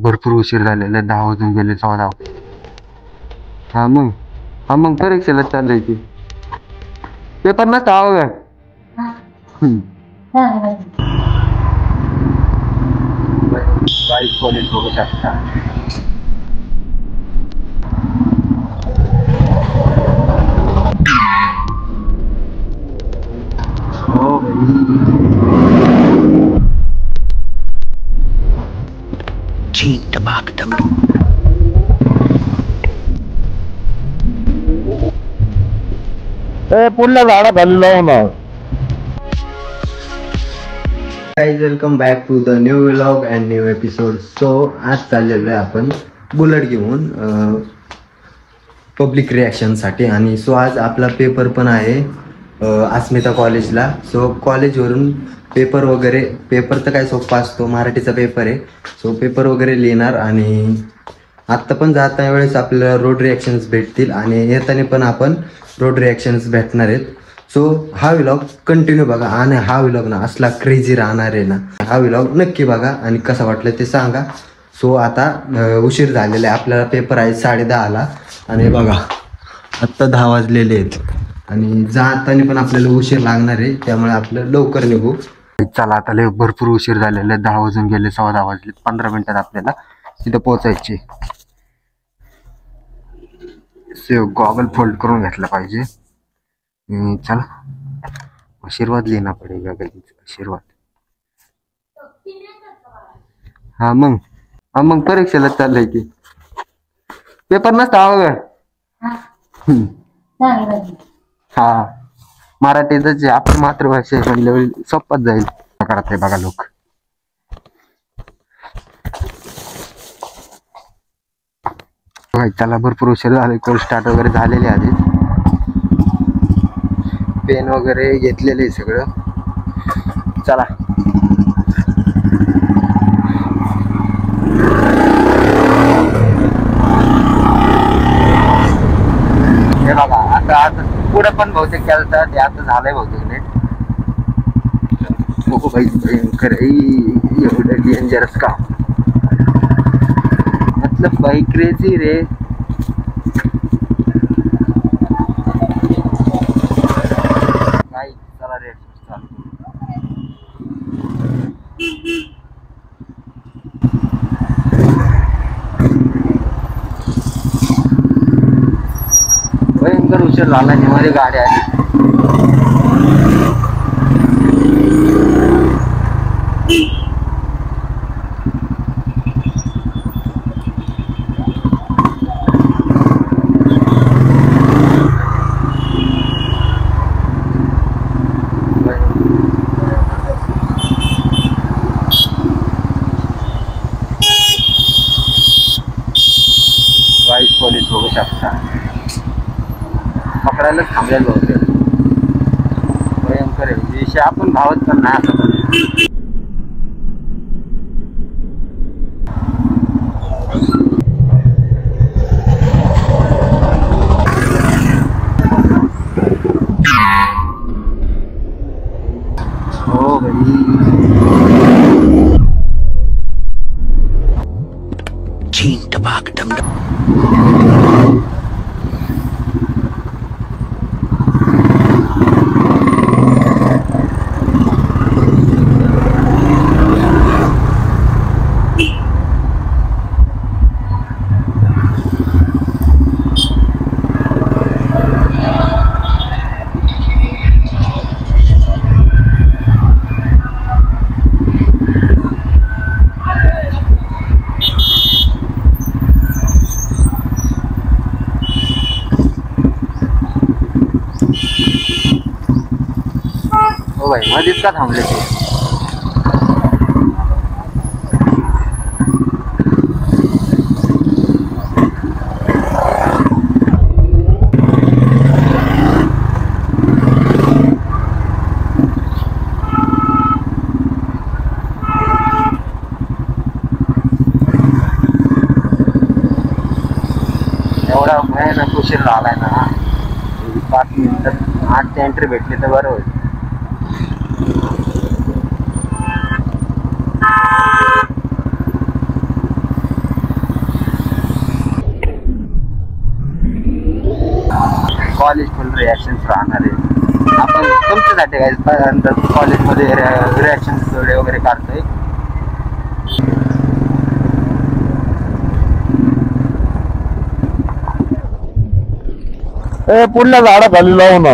भरपूर उशीर झालेला आहे, 10 वाजून गेले, 14. हा मग परीक्षेला चाललंय की पेपर नसता हवं बाईक कॉलेज बघू शकता. हो पुढल्या झाडा खाली लावून guys, welcome back to the new vlog and new episode. So आज चाललेलो आहे आपण बुलेट घेऊन पब्लिक रिॲक्शनसाठी. आणि सो आज आपला पेपर पण आहे अस्मिता कॉलेजला. सो कॉलेजवरून पेपर तर काय सोपा असतो, मराठीचा पेपर आहे. सो पेपर वगैरे लिहिणार आणि आत्ता पण जाता वेळेस आपल्याला रोड रिॲक्शन्स भेटतील आणि येताना पण आपण रोड रिॲक्शन्स भेटणार आहेत. सो हा व्लॉग कंटिन्यू बघा आणि हा व्लॉग ना असला क्रेझी राहणार आहे ना. हा व्लॉग नक्की बघा आणि कसं वाटलं ते सांगा. सो आता उशीर झालेला आहे, आपल्याला पेपर आहे 10:30ला आणि बघा आत्ता 10 वाजलेले आहेत आणि जाताना पण आपल्याला उशीर लागणार आहे, त्यामुळे आपलं लवकर निघू. चला आता लय भरपूर उशीर झालेला आहे, 10 वाजून गेले, 10:15 वाजले. 15 मिनिटात आपल्याला तिथं पोहोचायचे. गॉगल फोल्ड करून घेतला पाहिजे. चला आशीर्वाद लेना पडेगा गाइस, आशीर्वाद. हा मग परीक्षेला चाललंय की पेपर नसता हवं हा मराठीतच आपण मातृभाषा म्हणल्यावर सोपच जाईल. करत बघा लोक. त्याला भरपूर उशीर झाले, कोर्स स्टार्ट वगैरे झालेले आधी, पेन वगैरे घेतलेले सगळं. चला हे बघा आता पुढं पण बहुतेक केलं, ते आता झालंय बहुतेक नीट. हो भाई भयंकर एवढं डेंजरस का, मतलब भाई क्रेजी रे. चला रे भयंकर उशीर झाला, निवारी गाडी आली. पोलीस बघू शकता, पकडायलाच थांबलेलं होते. भयंकर आहे विषय, आपण भावत पण नाही असं. हो भाई भाई मध्येच का थांबले ते. एवढा भयानक उशीर झालाय ना, 5 मिनिटात 8 एंट्री भेटली तर बरं होईल. कॉलेज फुल रिॲक्शन्स राहणार आहे. आपण तुमच्यासाठी काय कॉलेजमध्ये रिॲक्शन्स वगैरे काढतोय. पुढल्या झाडाखाली लावून